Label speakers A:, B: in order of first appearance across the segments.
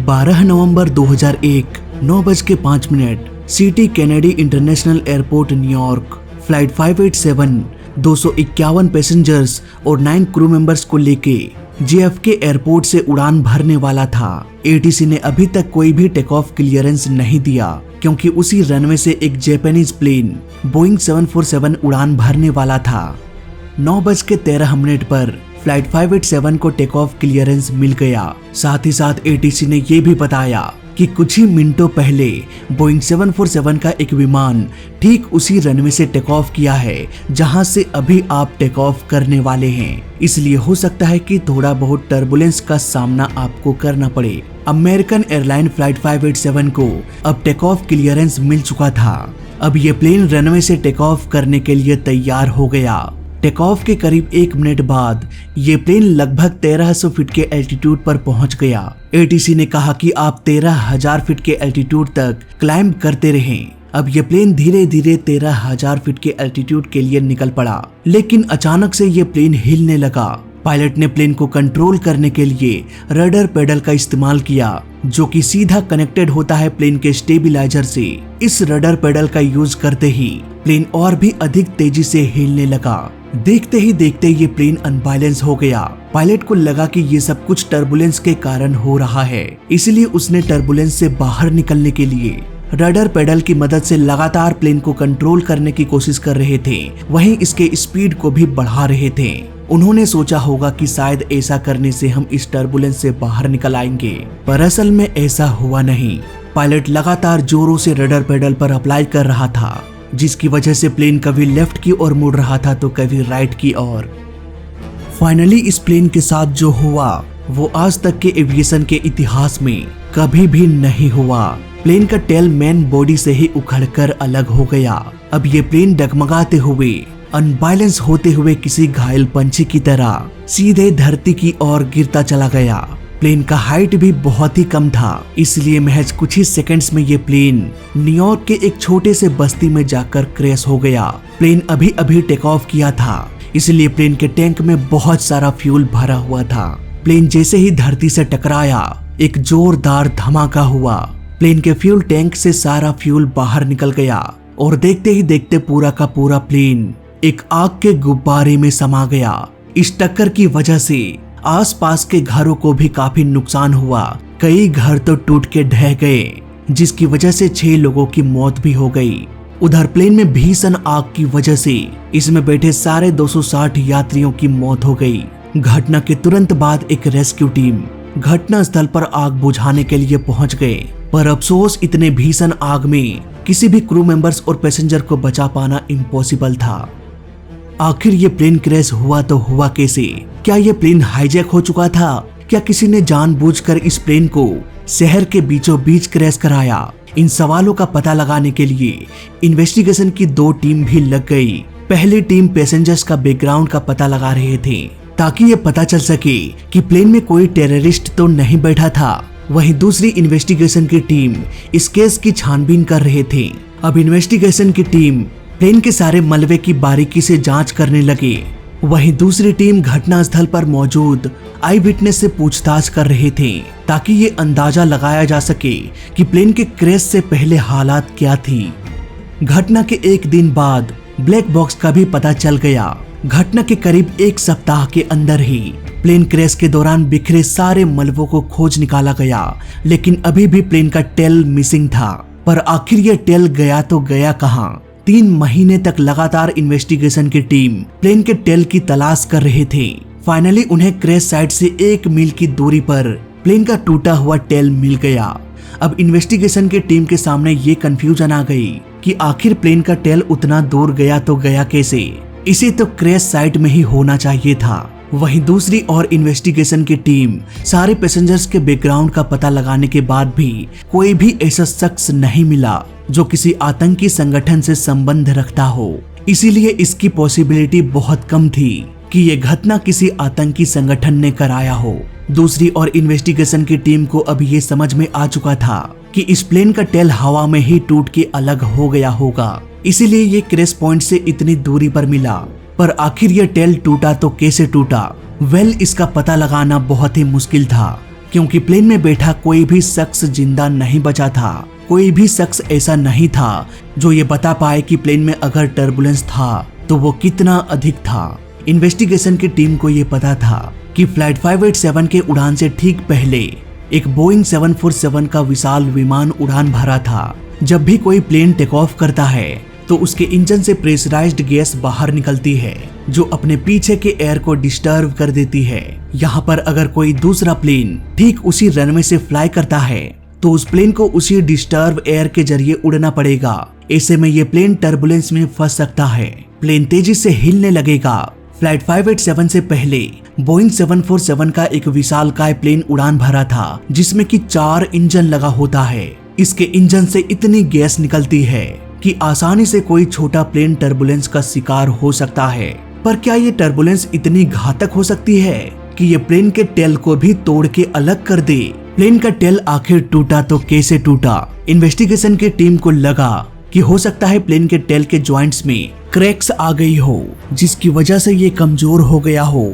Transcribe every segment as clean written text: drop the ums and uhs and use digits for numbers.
A: 12 नवंबर 2001 9:05 city Kennedy international airport New York. Flight 587 251 passengers और 9 crew members को लेके JFK एयरपोर्ट से उड़ान भरने वाला था। ATC ने अभी तक कोई भी टेक ऑफ क्लियरेंस नहीं दिया क्योंकि उसी रनवे से एक जापानीज प्लेन बोइंग 747 उड़ान भरने वाला था। 9:13 पर फ्लाइट 587 को टेक ऑफ क्लियरेंस मिल गया। साथ ही साथ ATC ने यह भी बताया कि कुछ ही मिनटों पहले बोइंग 747 का एक विमान ठीक उसी रनवे से टेक ऑफ किया है जहां से अभी आप टेक ऑफ करने वाले हैं। इसलिए हो सकता है कि थोड़ा बहुत टर्बुलेंस का सामना आपको करना पड़े। अमेरिकन एयरलाइन फ्लाइट 587 को अब टेक ऑफ क्लियरेंस मिल चुका था। अब ये प्लेन रनवे से टेक ऑफ करने के लिए तैयार हो गया। टेक ऑफ के करीब 1 मिनट बाद ये प्लेन लगभग 1300 फीट के एल्टीट्यूड पर पहुंच गया। ATC ने कहा कि आप 13,000 फीट के एल्टीट्यूड तक क्लाइंब करते रहें। अब ये प्लेन धीरे धीरे 13,000 फीट के एल्टीट्यूड के लिए निकल पड़ा, लेकिन अचानक से ये प्लेन हिलने लगा। पायलट ने प्लेन को कंट्रोल करने के लिए रडर पेडल का इस्तेमाल किया, जो कि सीधा कनेक्टेड होता है प्लेन के स्टेबिलाइजर से। इस रडर पेडल का यूज करते ही प्लेन और भी अधिक तेजी से हिलने लगा। देखते ही देखते ये प्लेन अनबैलेंस हो गया। पायलट को लगा कि ये सब कुछ टर्बुलेंस के कारण हो रहा है, इसलिए उसने टर्बुलेंस से बाहर निकलने के लिए रडर पेडल की मदद से लगातार प्लेन को कंट्रोल करने की कोशिश कर रहे थे, वहीं इसके स्पीड को भी बढ़ा रहे थे। उन्होंने सोचा होगा कि शायद ऐसा करने से हम इस टर्बुलेंस से बाहर निकल आएंगे, पर असल में ऐसा हुआ नहीं। पायलट लगातार जोरों से रडर पेडल पर अप्लाई कर रहा था, जिसकी वजह से प्लेन कभी लेफ्ट की ओर मुड़ रहा था तो कभी राइट की ओर। फाइनली इस प्लेन के साथ जो हुआ वो आज तक के एविएशन के इतिहास में कभी भी नहीं हुआ। प्लेन का टेल मेन बॉडी से ही उखड़कर अलग हो गया। अब ये प्लेन डगमगाते हुए, अनबैलेंस होते हुए किसी घायल पंछी की तरह सीधे धरती की ओर गिरता चला गया। प्लेन का हाइट भी बहुत ही कम था, इसलिए महज कुछ ही सेकंड्स में ये प्लेन न्यूयॉर्क के एक छोटे से बस्ती में जाकर क्रैश हो गया। प्लेन अभी अभी टेक ऑफ किया था, इसलिए प्लेन के टैंक में बहुत सारा फ्यूल भरा हुआ था। प्लेन जैसे ही धरती से टकराया, एक जोरदार धमाका हुआ। प्लेन के फ्यूल टैंक से सारा फ्यूल बाहर निकल गया और देखते ही देखते पूरा का पूरा प्लेन एक आग के गुब्बारे में समा गया। इस टक्कर की वजह से आसपास के घरों को भी काफी नुकसान हुआ। कई घर तो टूट के ढह गए, जिसकी वजह से 6 लोगों की मौत भी हो गई। उधर प्लेन में भीषण आग की वजह से इसमें बैठे सारे 260 यात्रियों की मौत हो गई। घटना के तुरंत बाद एक रेस्क्यू टीम घटना स्थल पर आग बुझाने के लिए पहुंच गए, पर अफसोस इतने भीषण आग में किसी भी क्रू मेंबर्स और पैसेंजर को बचा पाना इम्पॉसिबल था। आखिर ये प्लेन क्रैश हुआ तो हुआ कैसे? क्या ये प्लेन हाईजैक हो चुका था? क्या किसी ने जानबूझकर इस प्लेन को शहर के बीचों बीच क्रैश कराया? इन सवालों का पता लगाने के लिए इन्वेस्टिगेशन की 2 टीम भी लग गई। पहली टीम पैसेंजर्स का बैकग्राउंड का पता लगा रहे थे, ताकि ये पता चल सके कि प्लेन में कोई टेररिस्ट तो नहीं बैठा था। वहीं दूसरी इन्वेस्टिगेशन की टीम इस केस की छानबीन कर रहे थे। अब इन्वेस्टिगेशन की टीम प्लेन के सारे मलबे की बारीकी से जांच करने लगे, वहीं दूसरी टीम घटनास्थल पर मौजूद आई विटनेस से पूछताछ कर रहे थे, ताकि ये अंदाजा लगाया जा सके कि प्लेन के क्रैश से पहले हालात क्या थी। घटना के 1 दिन बाद ब्लैक बॉक्स का भी पता चल गया। घटना के करीब 1 सप्ताह के अंदर ही प्लेन क्रैश के दौरान बिखरे सारे मलबों को खोज निकाला गया, लेकिन अभी भी प्लेन का टेल मिसिंग था। पर आखिर ये टेल गया तो गया कहाँ? 3 महीने तक लगातार इन्वेस्टिगेशन की टीम प्लेन के टेल की तलाश कर रहे थे। फाइनली उन्हें क्रैश साइट से 1 मील की दूरी पर प्लेन का टूटा हुआ टेल मिल गया। अब इन्वेस्टिगेशन की टीम के सामने ये कंफ्यूजन आ गई कि आखिर प्लेन का टेल उतना दूर गया तो गया कैसे? इसे तो क्रैश साइट में ही होना चाहिए था। वहीं दूसरी और इन्वेस्टिगेशन की टीम सारे पैसेंजर्स के बैकग्राउंड का पता लगाने के बाद भी कोई भी ऐसा शख्स नहीं मिला जो किसी आतंकी संगठन से संबंध रखता हो। इसीलिए इसकी पॉसिबिलिटी बहुत कम थी कि ये घटना किसी आतंकी संगठन ने कराया हो। दूसरी और इन्वेस्टिगेशन की टीम को अब ये समझ में आ चुका था कि इस प्लेन का टेल हवा में ही टूट के अलग हो गया होगा, इसीलिए ये क्रैश पॉइंट से इतनी दूरी पर मिला। पर आखिर ये टेल टूटा तो कैसे टूटा? इसका पता लगाना बहुत ही मुश्किल था। क्योंकि प्लेन में बैठा कोई भी शख्स जिंदा नहीं बचा था। कोई भी शख्स ऐसा नहीं था जो ये बता पाए कि प्लेन में अगर टर्बुलेंस था तो वो कितना अधिक था। इन्वेस्टिगेशन की टीम को ये पता था कि फ्लाइट 587 के उड़ान से ठीक पहले एक बोइंग 747 का विशाल विमान उड़ान भरा था। जब भी कोई प्लेन टेक ऑफ करता है तो उसके इंजन से प्रेशराइज्ड गैस बाहर निकलती है जो अपने पीछे के एयर को डिस्टर्ब कर देती है। यहाँ पर अगर कोई दूसरा प्लेन ठीक उसी रनवे से फ्लाई करता है तो उस प्लेन को उसी डिस्टर्ब एयर के जरिए उड़ना पड़ेगा। ऐसे में ये प्लेन टर्बुलेंस में फंस सकता है, प्लेन तेजी से हिलने लगेगा। फ्लाइट 587 से पहले बोइंग 747 का एक विशालकाय प्लेन उड़ान भरा था जिसमें कि 4 इंजन लगा होता है। इसके इंजन से इतनी गैस निकलती है कि आसानी से कोई छोटा प्लेन टर्बुलेंस का शिकार हो सकता है। पर क्या ये टर्बुलेंस इतनी घातक हो सकती है कि ये प्लेन के टेल को भी तोड़ के अलग कर दे? प्लेन का टेल आखिर टूटा तो कैसे टूटा? इन्वेस्टिगेशन की टीम को लगा कि हो सकता है प्लेन के टेल के जॉइंट्स में क्रैक्स आ गई हो जिसकी वजह से ये कमजोर हो गया हो।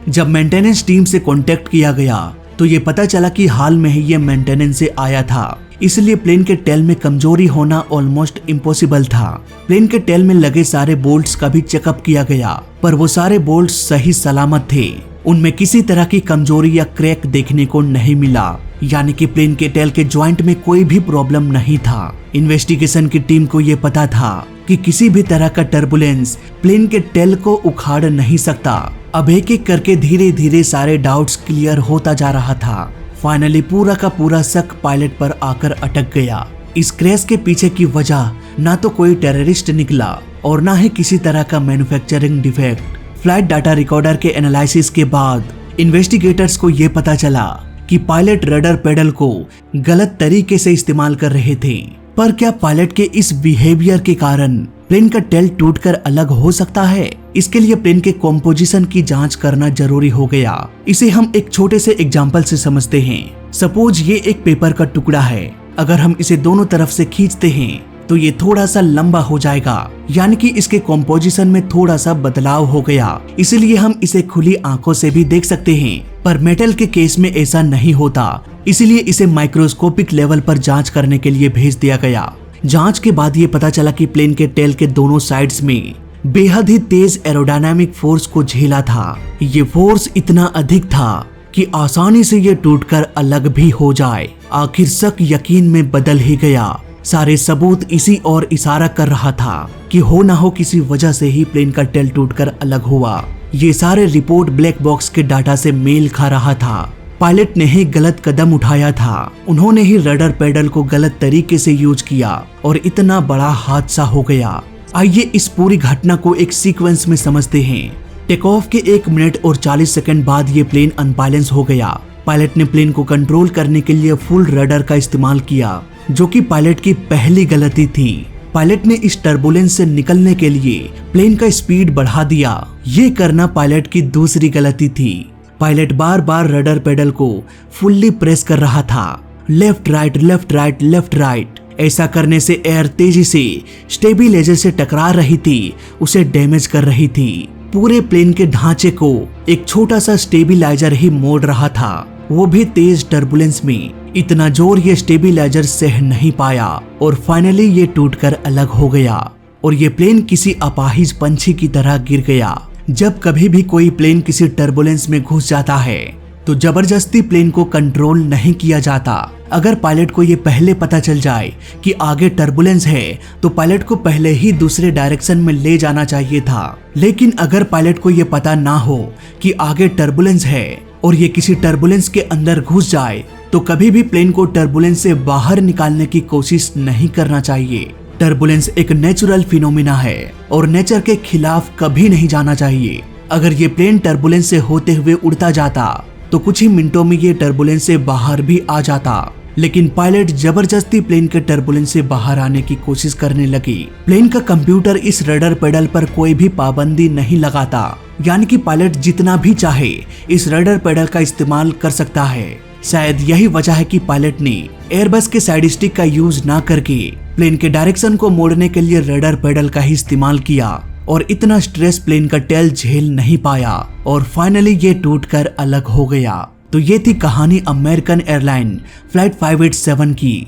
A: जब मेंटेनेंस टीम से कांटेक्ट किया गया तो ये पता चला कि हाल में ही ये मेंटेनेंस से आया था, इसलिए प्लेन के टेल में कमजोरी होना ऑलमोस्ट इम्पॉसिबल था। प्लेन के टेल में लगे सारे बोल्ट्स का भी चेकअप किया गया पर वो सारे बोल्ट्स सही सलामत थे, उनमें किसी तरह की कमजोरी या क्रैक देखने को नहीं मिला, यानी कि प्लेन के टेल के जॉइंट में कोई भी प्रॉब्लम नहीं था। इन्वेस्टिगेशन की टीम को ये पता था कि किसी भी तरह का टर्बुलेंस प्लेन के टेल को उखाड़ नहीं सकता। अब एक एक करके धीरे धीरे सारे डाउट्स क्लियर होता जा रहा था। फाइनली पूरा का पूरा शक पायलट पर आकर अटक गया। इस क्रैश के पीछे की वजह ना तो कोई टेररिस्ट निकला और ना ही किसी तरह का manufacturing defect. Flight data recorder के एनालिसिस के बाद इन्वेस्टिगेटर्स को यह पता चला कि पायलट रडर पेडल को गलत तरीके से इस्तेमाल कर रहे थे। पर क्या पायलट के इस बिहेवियर के कारण प्लेन का टेल टूटकर अलग हो सकता है? इसके लिए प्लेन के कॉम्पोजिशन की जांच करना जरूरी हो गया। इसे हम एक छोटे से एग्जाम्पल से समझते हैं। सपोज ये एक पेपर का टुकड़ा है, अगर हम इसे दोनों तरफ से खींचते हैं तो ये थोड़ा सा लंबा हो जाएगा, यानी कि इसके कॉम्पोजिशन में थोड़ा सा बदलाव हो गया। इसीलिए हम इसे खुली आंखों से भी देख सकते हैं, पर मेटल के केस में ऐसा नहीं होता, इसीलिए इसे माइक्रोस्कोपिक लेवल पर जांच करने के लिए भेज दिया गया। जांच के बाद ये पता चला कि प्लेन के टेल के दोनों साइड्स में बेहद ही तेज एरोडायनामिक फोर्स को झेला था। ये फोर्स इतना अधिक था कि आसानी से ये टूटकर अलग भी हो जाए। आखिर शक यकीन में बदल ही गया। सारे सबूत इसी और इशारा कर रहा था कि हो ना हो किसी वजह से ही प्लेन का टेल टूटकर अलग हुआ। ये सारे रिपोर्ट ब्लैक बॉक्स के डाटा से मेल खा रहा था। पायलट ने ही गलत कदम उठाया था, उन्होंने ही रडर पेडल को गलत तरीके से यूज किया और इतना बड़ा हादसा हो गया। आइए इस पूरी घटना को एक सीक्वेंस में समझते हैं। टेक ऑफ के 1 मिनट और 40 सेकंड बाद ये प्लेन अनबैलेंस हो गया। पायलट ने प्लेन को कंट्रोल करने के लिए फुल रडर का इस्तेमाल किया, जो कि पायलट की पहली गलती थी। पायलट ने इस टर्बुलेंस से निकलने के लिए प्लेन का स्पीड बढ़ा दिया। ये करना पायलट की दूसरी गलती थी। पायलट बार बार रडर पेडल को फुल्ली प्रेस कर रहा था, left right left right left right. ऐसा करने से एयर तेजी से स्टेबिलाइजर से टकरा रही थी, उसे डैमेज कर रही थी। पूरे प्लेन के ढांचे को एक छोटा सा स्टेबिलाइजर ही मोड़ रहा था, वो भी तेज टर्बुलेंस में। इतना जोर ये स्टेबिलाइजर सह नहीं पाया और फाइनली ये टूटकर अलग हो गया और ये प्लेन किसी अपाहिज पंछी की तरह गिर गया। जब कभी भी कोई प्लेन किसी टर्बुलेंस में घुस जाता है तो जबरदस्ती प्लेन को कंट्रोल नहीं किया जाता। अगर पायलट को ये पहले पता चल जाए कि आगे टर्बुलेंस है तो पायलट को पहले ही दूसरे डायरेक्शन में ले जाना चाहिए था। लेकिन अगर पायलट को ये पता ना हो कि आगे टर्बुलेंस है और ये किसी टर्बुलेंस के अंदर घुस जाए तो कभी भी प्लेन को टर्बुलेंस से बाहर निकालने की कोशिश नहीं करना चाहिए। टर्बुलेंस एक नेचुरल फिनोमिना है और नेचर के खिलाफ कभी नहीं जाना चाहिए। अगर ये प्लेन टर्बुलेंस से होते हुए उड़ता जाता तो कुछ ही मिनटों में ये टर्बुलेंस से बाहर भी आ जाता, लेकिन पायलट जबरदस्ती प्लेन के टर्बुलेंस से बाहर आने की कोशिश करने लगी। प्लेन का कंप्यूटर इस रडर पेडल पर कोई भी पाबंदी नहीं लगाता, यानी कि पायलट जितना भी चाहे इस रडर पेडल का इस्तेमाल कर सकता है। शायद यही वजह है कि पायलट ने एयरबस के साइड स्टिक का यूज ना करके प्लेन के डायरेक्शन को मोड़ने के लिए रडर पेडल का ही इस्तेमाल किया और इतना स्ट्रेस प्लेन का टेल झेल नहीं पाया और फाइनली ये टूटकर अलग हो गया। तो ये थी कहानी अमेरिकन एयरलाइन फ्लाइट 587 की।